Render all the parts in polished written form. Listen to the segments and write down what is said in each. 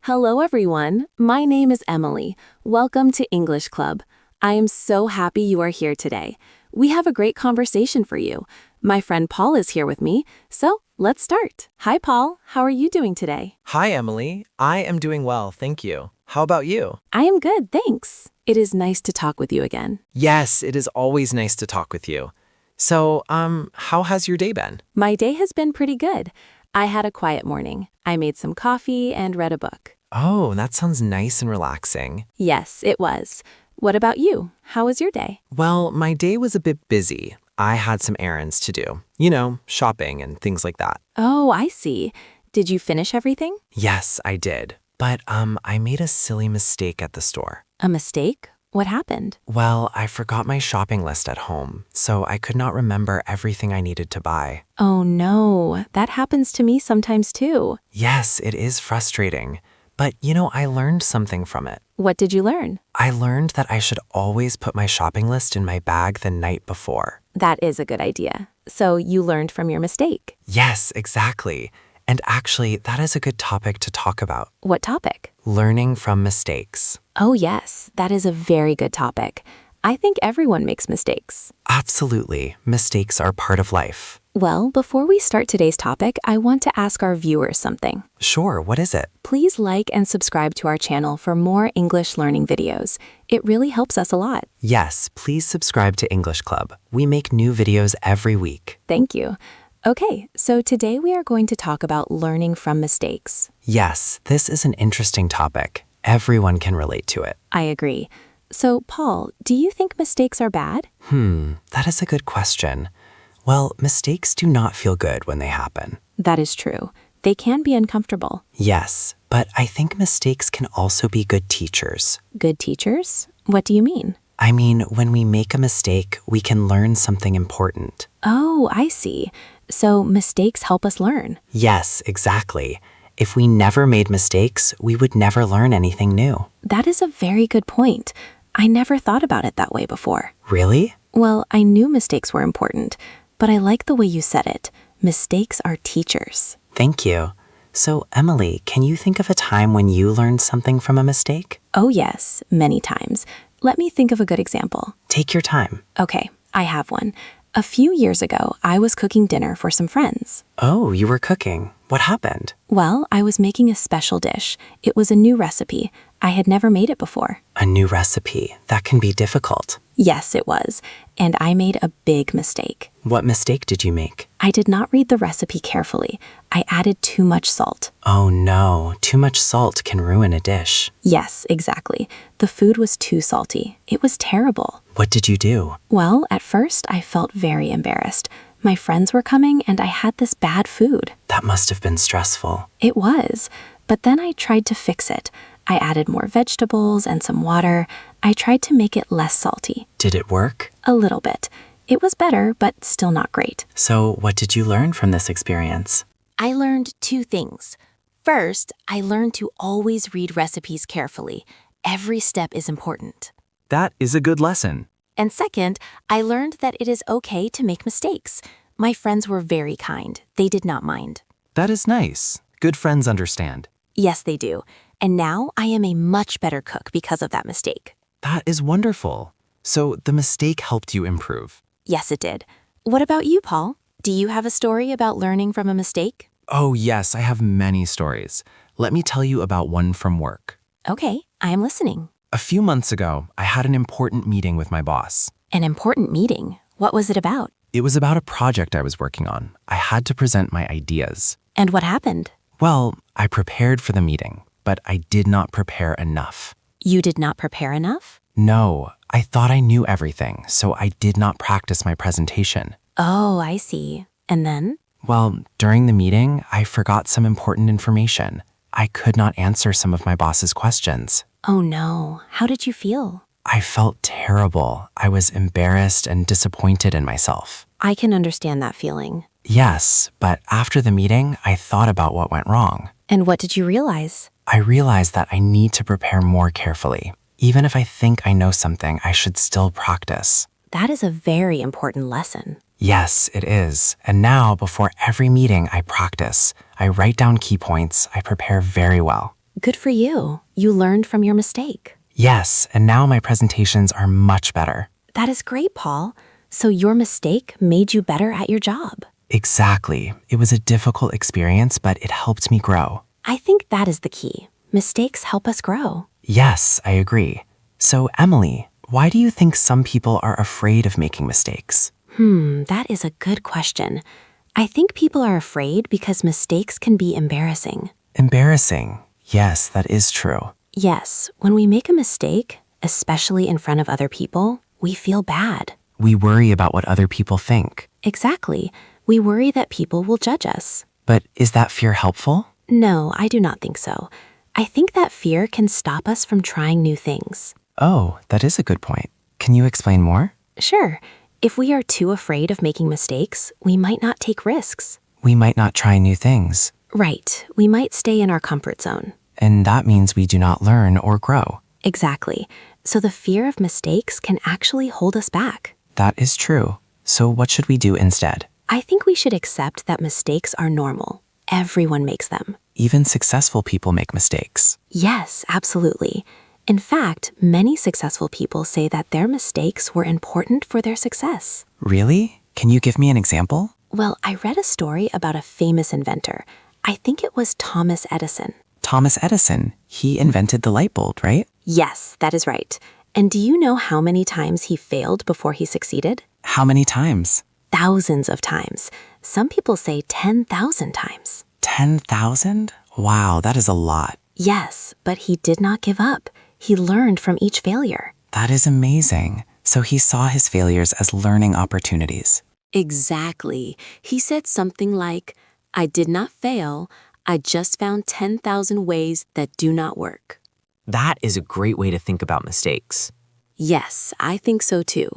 Hello, everyone. My name is Emily. Welcome to English Club. I am so happy you are here today. We have a great conversation for you. My friend Paul is here with me, so let's start. Hi, Paul. How are you doing today? Hi, Emily. I am doing well, thank you. How about you? I am good, thanks. It is nice to talk with you again. Yes, it is always nice to talk with you. So, how has your day been? My day has been pretty good. I had a quiet morning. I made some coffee and read a book. Oh, that sounds nice and relaxing. Yes, it was. What about you? How was your day? Well, my day was a bit busy. I had some errands to do. Shopping and things like that. Oh, I see. Did you finish everything? Yes, I did. But, I made a silly mistake at the store. A mistake? What happened? Well, I forgot my shopping list at home, so I could not remember everything I needed to buy. Oh no, that happens to me sometimes too. Yes, it is frustrating. But, I learned something from it. What did you learn? I learned that I should always put my shopping list in my bag the night before. That is a good idea. So you learned from your mistake. Yes, exactly. And actually, that is a good topic to talk about. What topic? Learning from mistakes. Oh yes, that is a very good topic. I think everyone makes mistakes. Absolutely. Mistakes are part of life. Well, before we start today's topic, I want to ask our viewers something. Sure, what is it? Please like and subscribe to our channel for more English learning videos. It really helps us a lot. Yes, please subscribe to English Club. We make new videos every week. Thank you. Okay, so today we are going to talk about learning from mistakes. Yes, this is an interesting topic. Everyone can relate to it. I agree. So, Paul, do you think mistakes are bad? That is a good question. Well, mistakes do not feel good when they happen. That is true. They can be uncomfortable. Yes, but I think mistakes can also be good teachers. Good teachers? What do you mean? I mean, when we make a mistake, we can learn something important. Oh, I see. So mistakes help us learn. Yes, exactly. If we never made mistakes, we would never learn anything new. That is a very good point. I never thought about it that way before. Really? Well, I knew mistakes were important, but I like the way you said it. Mistakes are teachers. Thank you. So, Emily, can you think of a time when you learned something from a mistake? Oh yes, many times. Let me think of a good example. Take your time. Okay, I have one. A few years ago, I was cooking dinner for some friends. Oh, you were cooking. What happened? Well, I was making a special dish. It was a new recipe. I had never made it before. A new recipe. That can be difficult. Yes, it was. And I made a big mistake. What mistake did you make? I did not read the recipe carefully. I added too much salt. Oh no, too much salt can ruin a dish. Yes, exactly. The food was too salty. It was terrible. What did you do? Well, at first, I felt very embarrassed. My friends were coming and I had this bad food. That must have been stressful. It was. But then I tried to fix it. I added more vegetables and some water. I tried to make it less salty. Did it work? A little bit. It was better, but still not great. So, what did you learn from this experience? I learned two things. First, I learned to always read recipes carefully. Every step is important. That is a good lesson. And second, I learned that it is okay to make mistakes. My friends were very kind. They did not mind. That is nice. Good friends understand. Yes, they do. And now I am a much better cook because of that mistake. That is wonderful. So the mistake helped you improve. Yes, it did. What about you, Paul? Do you have a story about learning from a mistake? Oh yes, I have many stories. Let me tell you about one from work. Okay, I am listening. A few months ago, I had an important meeting with my boss. An important meeting? What was it about? It was about a project I was working on. I had to present my ideas. And what happened? Well, I prepared for the meeting, but I did not prepare enough. You did not prepare enough? No, I thought I knew everything, so I did not practice my presentation. Oh, I see. And then? Well, during the meeting, I forgot some important information. I could not answer some of my boss's questions. Oh no, how did you feel? I felt terrible. I was embarrassed and disappointed in myself. I can understand that feeling. Yes, but after the meeting, I thought about what went wrong. And what did you realize? I realized that I need to prepare more carefully. Even if I think I know something, I should still practice. That is a very important lesson. Yes, it is. And now, before every meeting, I practice. I write down key points. I prepare very well. Good for you. You learned from your mistake. Yes, and now my presentations are much better. That is great, Paul. So your mistake made you better at your job. Exactly. It was a difficult experience, but it helped me grow. I think that is the key. Mistakes help us grow. Yes, I agree. So, Emily, why do you think some people are afraid of making mistakes? That is a good question. I think people are afraid because mistakes can be embarrassing. Embarrassing. Yes, that is true. Yes, when we make a mistake, especially in front of other people, we feel bad. We worry about what other people think. Exactly. We worry that people will judge us. But is that fear helpful? No, I do not think so. I think that fear can stop us from trying new things. Oh, that is a good point. Can you explain more? Sure, if we are too afraid of making mistakes, we might not take risks. We might not try new things, Right, we might stay in our comfort zone. and that means we do not learn or grow. Exactly. So the fear of mistakes can actually hold us back. That is true. So what should we do instead? I think we should accept that mistakes are normal. Everyone makes them. Even successful people make mistakes. Yes, absolutely. In fact, many successful people say that their mistakes were important for their success. Really? Can you give me an example? Well, I read a story about a famous inventor. I think it was Thomas Edison. Thomas Edison. He invented the light bulb, right? Yes, that is right. And do you know how many times he failed before he succeeded? How many times? Thousands of times. Some people say 10,000 times. 10,000? Wow, that is a lot. Yes, but he did not give up. He learned from each failure. That is amazing. So he saw his failures as learning opportunities. Exactly. He said something like, I did not fail. I just found 10,000 ways that do not work. That is a great way to think about mistakes. Yes, I think so too.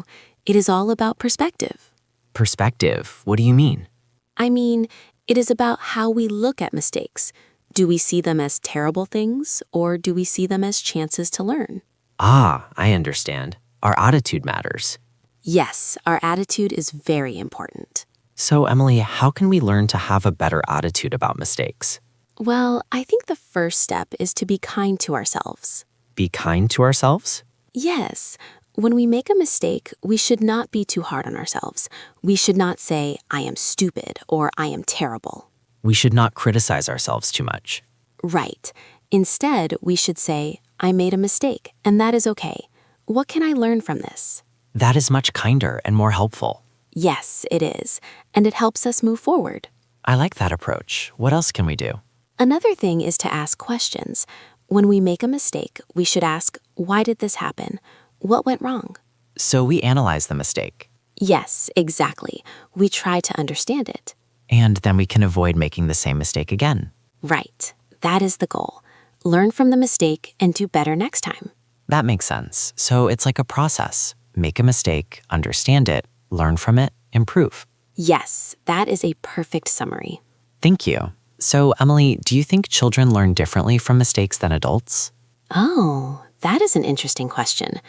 It is all about perspective. Perspective, what do you mean? I mean, it is about how we look at mistakes. Do we see them as terrible things, or do we see them as chances to learn? Ah, I understand. Our attitude matters. Yes, our attitude is very important. So, Emily, how can we learn to have a better attitude about mistakes? Well, I think the first step is to be kind to ourselves. Be kind to ourselves? Yes, when we make a mistake, we should not be too hard on ourselves. We should not say, I am stupid or I am terrible. We should not criticize ourselves too much. Right. Instead, we should say, I made a mistake, and that is okay. What can I learn from this? That is much kinder and more helpful. Yes, it is, and it helps us move forward. I like that approach. What else can we do? Another thing is to ask questions. When we make a mistake, we should ask, why did this happen? What went wrong? So we analyze the mistake, Yes, exactly. We try to understand it. and then we can avoid making the same mistake again. Right. That is the goal. Learn from the mistake and do better next time. That makes sense. So it's like a process. Make a mistake, understand it, learn from it, improve. Yes, that is a perfect summary. Thank you. So, Emily, do you think children learn differently from mistakes than adults? Oh, that is an interesting question.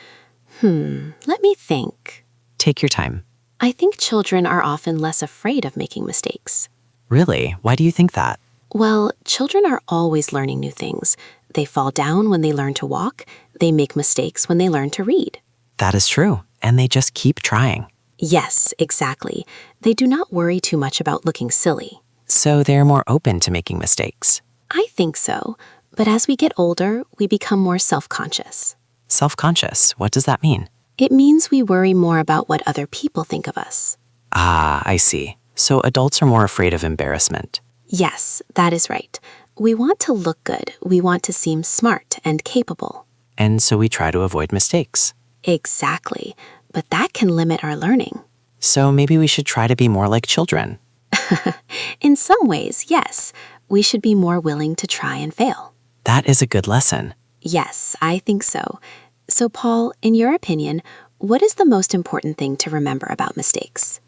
Let me think. Take your time. I think children are often less afraid of making mistakes. Really? Why do you think that? Well, children are always learning new things. They fall down when they learn to walk. They make mistakes when they learn to read. That is true. And they just keep trying. Yes, exactly. They do not worry too much about looking silly. So they're more open to making mistakes. I think so. But as we get older, we become more self-conscious. Self-conscious, what does that mean? It means we worry more about what other people think of us. Ah, I see. So adults are more afraid of embarrassment. Yes, that is right. We want to look good. We want to seem smart and capable. And so we try to avoid mistakes. Exactly. But that can limit our learning. So maybe we should try to be more like children. In some ways, yes. We should be more willing to try and fail. That is a good lesson. Yes, I think so. So, Paul, in your opinion, what is the most important thing to remember about mistakes?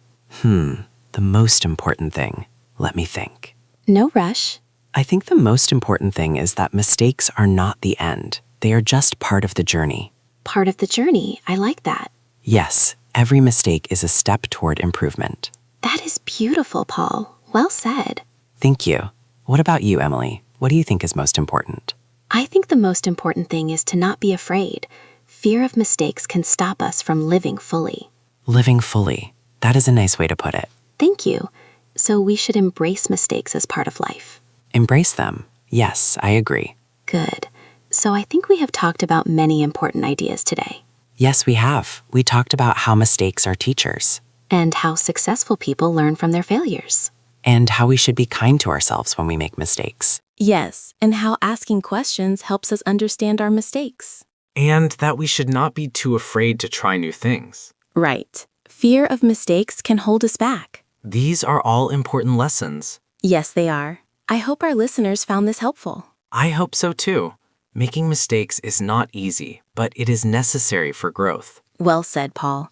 The most important thing. Let me think. No rush. I think the most important thing is that mistakes are not the end. They are just part of the journey. Part of the journey. I like that. Yes, every mistake is a step toward improvement. That is beautiful, Paul. Well said. Thank you. What about you, Emily? What do you think is most important? I think the most important thing is to not be afraid. Fear of mistakes can stop us from living fully. Living fully. That is a nice way to put it. Thank you. So we should embrace mistakes as part of life. Embrace them. Yes, I agree. Good. So I think we have talked about many important ideas today. Yes, we have. We talked about how mistakes are teachers. And how successful people learn from their failures. And how we should be kind to ourselves when we make mistakes. Yes, and how asking questions helps us understand our mistakes. And that we should not be too afraid to try new things. Right. Fear of mistakes can hold us back. These are all important lessons. Yes, they are. I hope our listeners found this helpful. I hope so too. Making mistakes is not easy, but it is necessary for growth. Well said, Paul.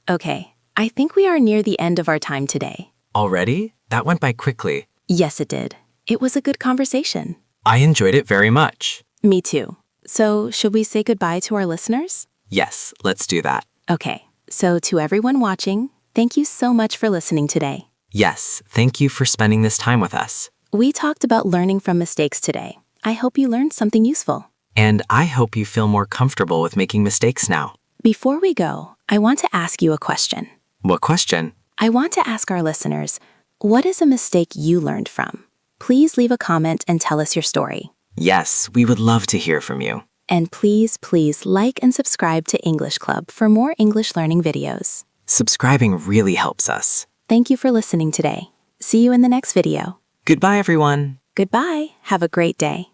Okay, I think we are near the end of our time today. Already? That went by quickly. Yes, it did. It was a good conversation. I enjoyed it very much. Me too. So, should we say goodbye to our listeners? Yes, let's do that. Okay, so to everyone watching, thank you so much for listening today. Yes, thank you for spending this time with us. We talked about learning from mistakes today. I hope you learned something useful. And I hope you feel more comfortable with making mistakes now. Before we go, I want to ask you a question. What question? I want to ask our listeners, what is a mistake you learned from? Please leave a comment and tell us your story. Yes, we would love to hear from you. And please like and subscribe to English Club for more English learning videos. Subscribing really helps us. Thank you for listening today. See you in the next video. Goodbye, everyone. Goodbye. Have a great day.